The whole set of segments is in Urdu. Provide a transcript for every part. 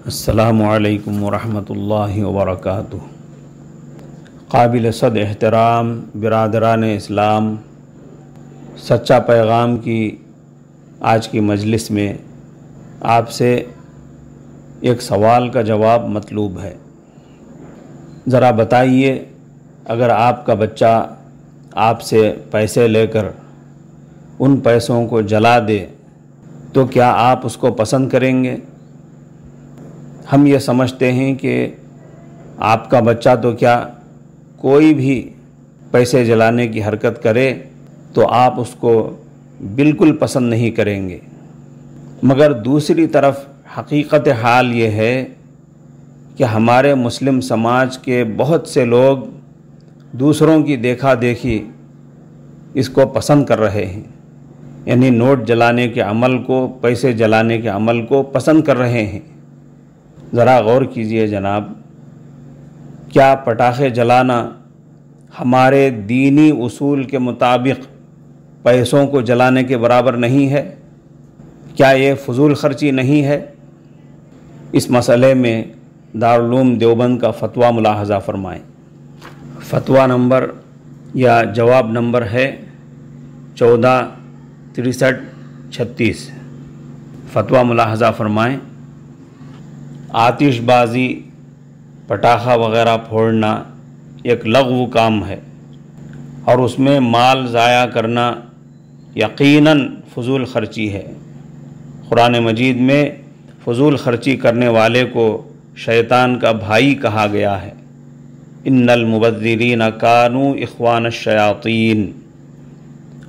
السلام علیکم ورحمۃ اللہ وبرکاتہ۔ قابل صد احترام برادران اسلام، سچا پیغام کی آج کی مجلس میں آپ سے ایک سوال کا جواب مطلوب ہے۔ ذرا بتائیے، اگر آپ کا بچہ آپ سے پیسے لے کر ان پیسوں کو جلا دے تو کیا آپ اس کو پسند کریں گے؟ ہم یہ سمجھتے ہیں کہ آپ کا بچہ تو کیا کوئی بھی پیسے جلانے کی حرکت کرے تو آپ اس کو بالکل پسند نہیں کریں گے، مگر دوسری طرف حقیقت حال یہ ہے کہ ہمارے مسلم سماج کے بہت سے لوگ دوسروں کی دیکھا دیکھی اس کو پسند کر رہے ہیں، یعنی نوٹ جلانے کے عمل کو، پیسے جلانے کے عمل کو پسند کر رہے ہیں۔ ذرا غور کیجئے جناب، کیا پٹاخے جلانا ہمارے دینی اصول کے مطابق پیسوں کو جلانے کے برابر نہیں ہے؟ کیا یہ فضول خرچی نہیں ہے؟ اس مسئلے میں دارالعلوم دیوبند کا فتویٰ ملاحظہ فرمائیں۔ فتویٰ نمبر یا جواب نمبر ہے 146336۔ فتویٰ ملاحظہ فرمائیں۔ آتش بازی، پٹاخہ وغیرہ پھوڑنا ایک لغو کام ہے اور اس میں مال ضائع کرنا یقیناً فضول خرچی ہے۔ قرآن مجید میں فضول خرچی کرنے والے کو شیطان کا بھائی کہا گیا ہے۔ ان المبذرین کانوا اخوان الشیاطین،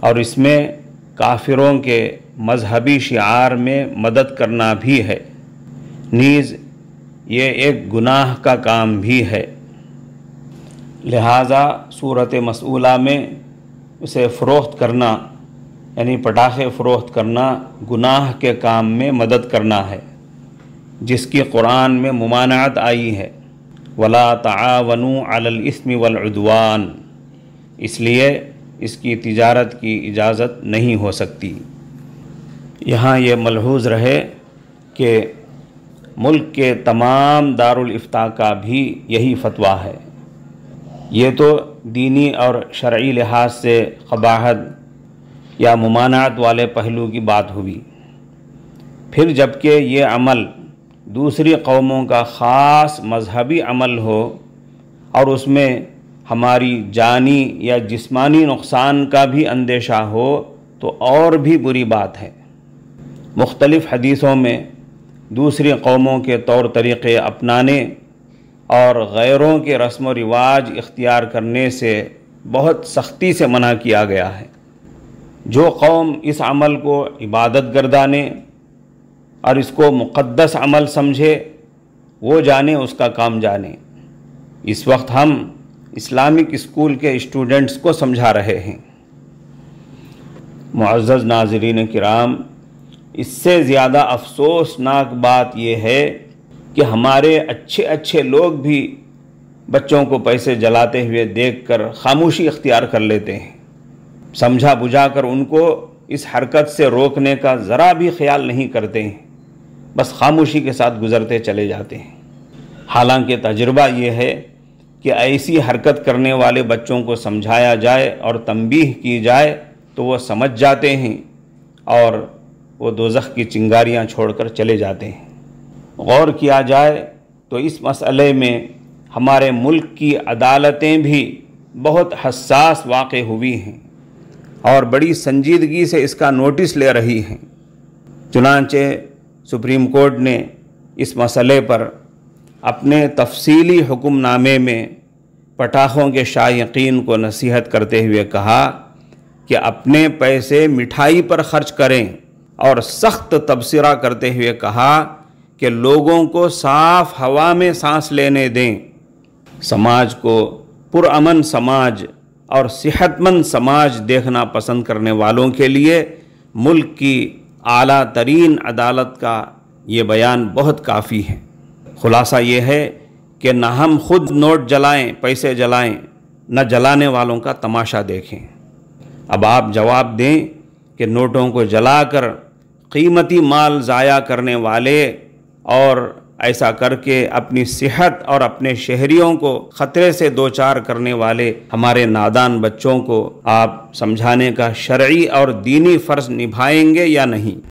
اور اس میں کافروں کے مذہبی شعار میں مدد کرنا بھی ہے، نیز یہ ایک گناہ کا کام بھی ہے، لہٰذا صورت مسئولہ میں اسے فروخت کرنا یعنی پٹاخے فروخت کرنا گناہ کے کام میں مدد کرنا ہے، جس کی قرآن میں ممانعت آئی ہے، وَلَا تَعَاوَنُوا عَلَى الْإِثْمِ وَالْعُدْوَانِ، اس لیے اس کی تجارت کی اجازت نہیں ہو سکتی۔ یہاں یہ ملحوظ رہے کہ ملک کے تمام دارالافتاء کا بھی یہی فتویٰ ہے۔ یہ تو دینی اور شرعی لحاظ سے قباحت یا ممانعت والے پہلو کی بات ہوئی، پھر جبکہ یہ عمل دوسری قوموں کا خاص مذہبی عمل ہو اور اس میں ہماری جانی یا جسمانی نقصان کا بھی اندیشہ ہو تو اور بھی بری بات ہے۔ مختلف حدیثوں میں دوسری قوموں کے طور طریقے اپنانے اور غیروں کے رسم و رواج اختیار کرنے سے بہت سختی سے منع کیا گیا ہے۔ جو قوم اس عمل کو عبادت گردانے اور اس کو مقدس عمل سمجھے وہ جانے، اس کا کام جانے۔ اس وقت ہم اسلامک اسکول کے اسٹوڈنٹس کو سمجھا رہے ہیں۔ معزز ناظرین کرام، اس سے زیادہ افسوسناک بات یہ ہے کہ ہمارے اچھے لوگ بھی بچوں کو پیسے جلاتے ہوئے دیکھ کر خاموشی اختیار کر لیتے ہیں، سمجھا بجھا کر ان کو اس حرکت سے روکنے کا ذرا بھی خیال نہیں کرتے ہیں، بس خاموشی کے ساتھ گزرتے چلے جاتے ہیں۔ حالانکہ تجربہ یہ ہے کہ ایسی حرکت کرنے والے بچوں کو سمجھایا جائے اور تنبیہ کی جائے تو وہ سمجھ جاتے ہیں اور وہ دوزخ کی چنگاریاں چھوڑ کر چلے جاتے ہیں۔ غور کیا جائے تو اس مسئلے میں ہمارے ملک کی عدالتیں بھی بہت حساس واقع ہوئی ہیں اور بڑی سنجیدگی سے اس کا نوٹس لے رہی ہیں۔ چنانچہ سپریم کورٹ نے اس مسئلے پر اپنے تفصیلی حکم نامے میں پٹاخوں کے شائقین کو نصیحت کرتے ہوئے کہا کہ اپنے پیسے مٹھائی پر خرچ کریں، اور سخت تبصرہ کرتے ہوئے کہا کہ لوگوں کو صاف ہوا میں سانس لینے دیں۔ سماج کو پرامن سماج اور صحت مند سماج دیکھنا پسند کرنے والوں کے لیے ملک کی اعلیٰ ترین عدالت کا یہ بیان بہت کافی ہے۔ خلاصہ یہ ہے کہ نہ ہم خود نوٹ جلائیں، پیسے جلائیں، نہ جلانے والوں کا تماشا دیکھیں۔ اب آپ جواب دیں کہ نوٹوں کو جلا کر قیمتی مال ضائع کرنے والے اور ایسا کر کے اپنی صحت اور اپنے شہریوں کو خطرے سے دوچار کرنے والے ہمارے نادان بچوں کو آپ سمجھانے کا شرعی اور دینی فرض نبھائیں گے یا نہیں؟